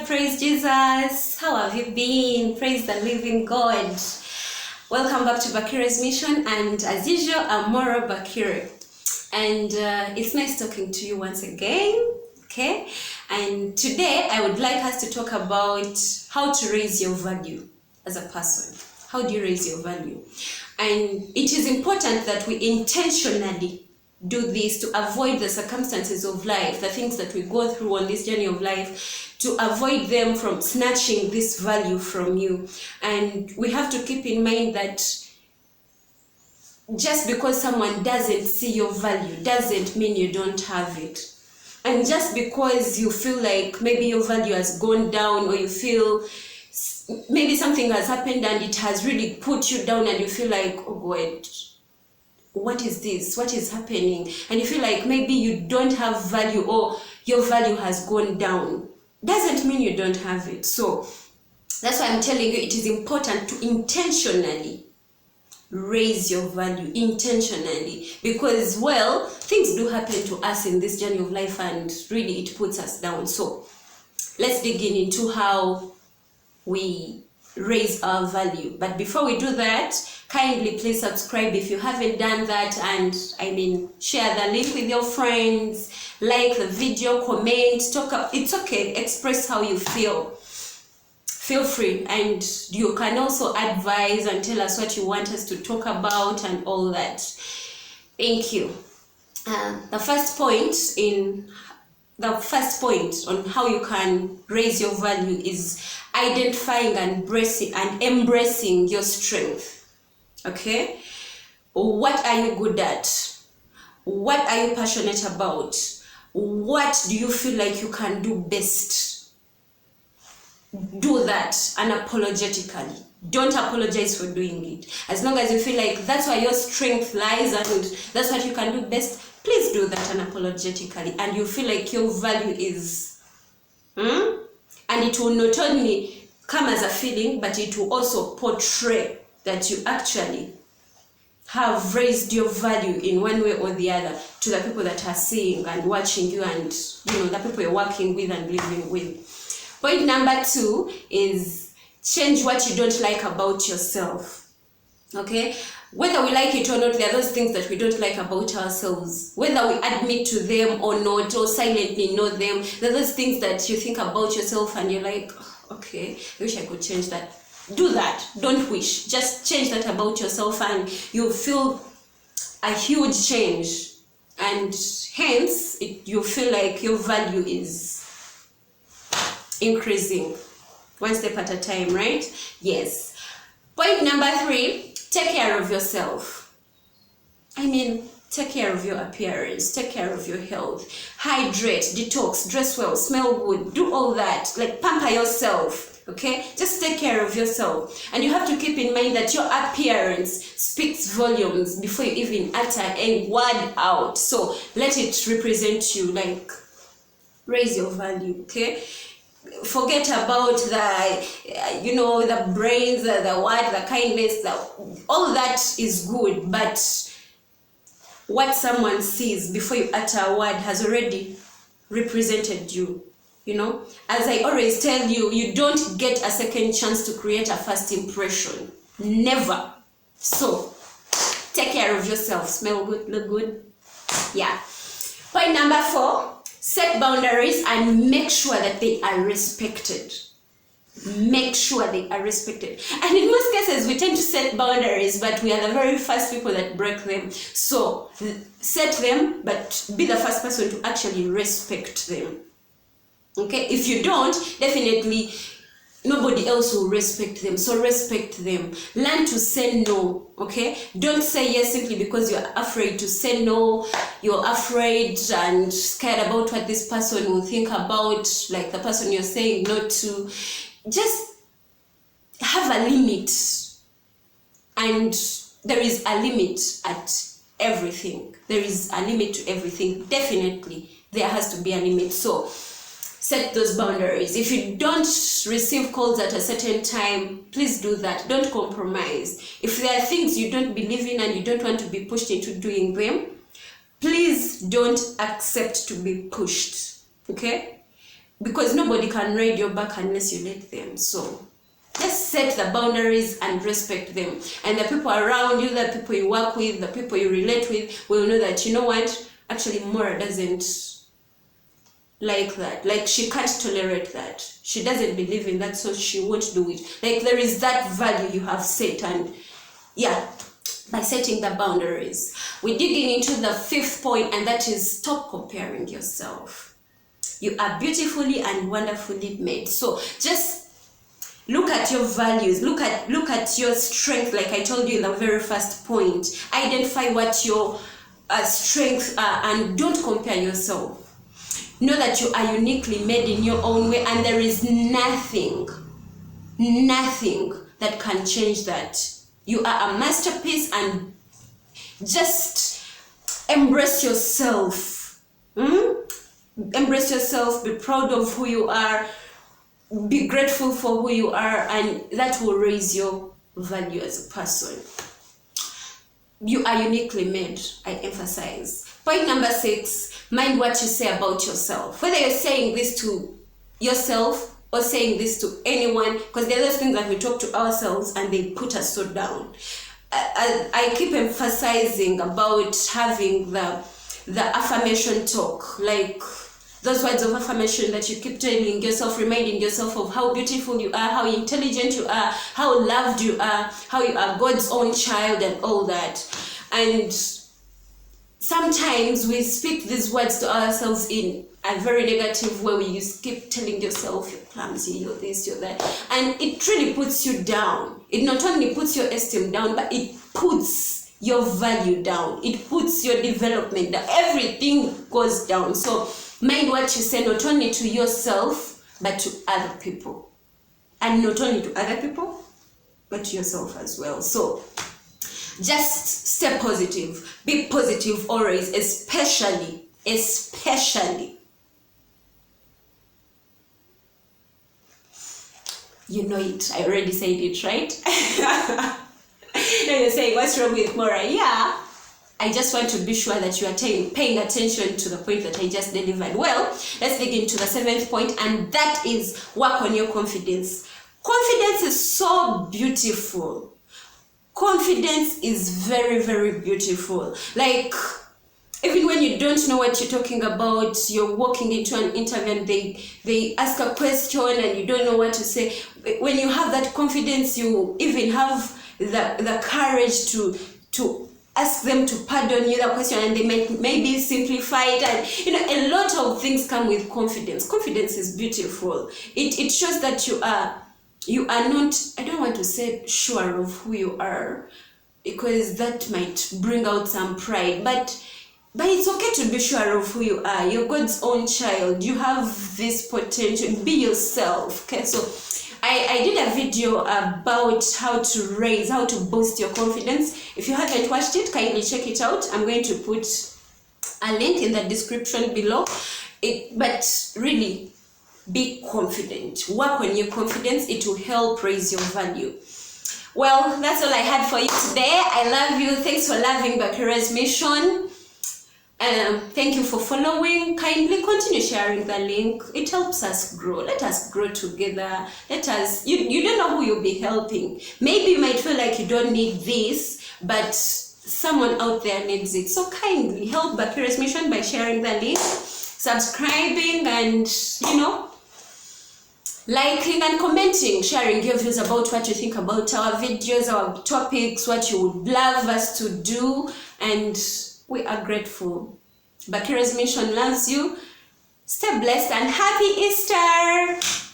praise Jesus. How have you been? Praise the living God. Welcome back to Bakire's Mission, and as usual, I'm Mora Bakire. And it's nice talking to you once again, okay? And today, I would like us to talk about how to raise your value as a person. How do you raise your value? And it is important that we intentionally do this to avoid the circumstances of life, the things that we go through on this journey of life, to avoid them from snatching this value from you. And we have to keep in mind that just because someone doesn't see your value doesn't mean you don't have it. And just because you feel like maybe your value has gone down, or you feel maybe something has happened and it has really put you down and you feel like, oh God, what is this? What is happening? And you feel like maybe you don't have value, or your value has gone down. Doesn't mean you don't have it. So that's why I'm telling you, it is important to intentionally raise your value, intentionally, because, well, things do happen to us in this journey of life and really it puts us down. So let's dig into how we raise our value. But before we do that, kindly please subscribe if you haven't done that, and share the link with your friends, like the video, comment, talk up. It's okay, express how you feel free, and you can also advise and tell us what you want us to talk about and all that. Thank you. The first point on how you can raise your value is identifying and embracing your strength. Okay? What are you good at? What are you passionate about? What do you feel like you can do best? Do that unapologetically. Don't apologize for doing it. As long as you feel like that's where your strength lies and that's what you can do best, please do that unapologetically, and you feel like your value is and it will not only come as a feeling, but it will also portray that you actually have raised your value in one way or the other to the people that are seeing and watching you, and the people you're working with and living with. Point number 2 is change what you don't like about yourself. Okay? Whether we like it or not, there are those things that we don't like about ourselves. Whether we admit to them or not, or silently know them, there are those things that you think about yourself and you're like, okay, I wish I could change that. Do that. Don't wish. Just change that about yourself and you'll feel a huge change. And hence, you feel like your value is increasing one step at a time, right? Yes. Point number 3. Take care of yourself. Take care of your appearance, take care of your health, hydrate, detox, dress well, smell good, do all that, like pamper yourself, okay? Just take care of yourself. And you have to keep in mind that your appearance speaks volumes before you even utter a word out. So let it represent you, like raise your value, okay? Forget about the brains, the word, the kindness, all that is good, but what someone sees before you utter a word has already represented you. As I always tell you, you don't get a second chance to create a first impression. Never. So take care of yourself. Smell good, look good. Yeah. Point number 4. Set boundaries and make sure that they are respected. Make sure they are respected. And in most cases, we tend to set boundaries, but we are the very first people that break them. So set them, but be the first person to actually respect them. Okay? If you don't, definitely nobody else will respect them. So respect them. Learn to say no. Okay? Don't say yes simply because you're afraid to say no. You're afraid and scared about what this person will think about, like the person you're saying no to. Just have a limit. And there is a limit at everything. There is a limit to everything. Definitely, there has to be a limit. So set those boundaries. If you don't receive calls at a certain time, please do that. Don't compromise. If there are things you don't believe in and you don't want to be pushed into doing them, please don't accept to be pushed. Okay? because nobody can ride your back unless you let them. So just set the boundaries and respect them. And the people around you, the people you work with, the people you relate with will know that, you know what, actually Mora doesn't like that. Like, she can't tolerate that. She doesn't believe in that, so she won't do it. Like, there is that value you have set, and yeah, by setting the boundaries. We're digging into the fifth point, and that is stop comparing yourself. You are beautifully and wonderfully made. So just look at your values, look at your strength. Like I told you in the very first point, identify what your strengths are, and don't compare yourself. Know that you are uniquely made in your own way, and there is nothing that can change that. You are a masterpiece, and just embrace yourself. Embrace yourself, be proud of who you are, be grateful for who you are, and that will raise your value as a person. You are uniquely made, I emphasize. Point number 6, mind what you say about yourself. Whether you're saying this to yourself or saying this to anyone, because there are those things that we talk to ourselves and they put us so down. I keep emphasizing about having the affirmation talk, like those words of affirmation that you keep telling yourself, reminding yourself of how beautiful you are, how intelligent you are, how loved you are, how you are God's own child, and all that. And sometimes we speak these words to ourselves in a very negative way, where you keep telling yourself you're clumsy, you're this, you're that, and it really puts you down. It not only puts your esteem down, but it puts your value down. It puts your development down. Everything goes down. So mind what you say, not only to yourself, but to other people. And not only to other people, but to yourself as well. So just stay positive. Be positive always, especially. You know it. I already said it, right? Now you're saying, what's wrong with Mora? Yeah. I just want to be sure that you are paying attention to the point that I just delivered. Well, let's dig into the 7th point, and that is work on your confidence. Confidence is so beautiful. Confidence is very, very beautiful. Like, even when you don't know what you're talking about, you're walking into an interview and they ask a question and you don't know what to say. When you have that confidence, you even have the courage to ask them to pardon you the question, and they maybe simplify it. And a lot of things come with confidence. Confidence is beautiful. It shows that you are not, I don't want to say sure of who you are, because that might bring out some pride, but it's okay to be sure of who you are. You're God's own child. You have this potential. Be yourself. Okay, so I did a video about how to boost your confidence. If you haven't watched it, kindly check it out. I'm going to put a link in the description below. But really, be confident. Work on your confidence. It will help raise your value. Well, that's all I had for you today. I love you. Thanks for loving Bakire's mission. Thank you for following. Kindly continue sharing the link. It helps us grow. Let us grow together. You don't know who you'll be helping. Maybe you might feel like you don't need this, but someone out there needs it. So kindly help Bakire's mission by sharing the link, subscribing, and liking and commenting, sharing your views about what you think about our videos, our topics, what you would love us to do, and we are grateful. Bakire's mission loves you. Stay blessed and happy Easter!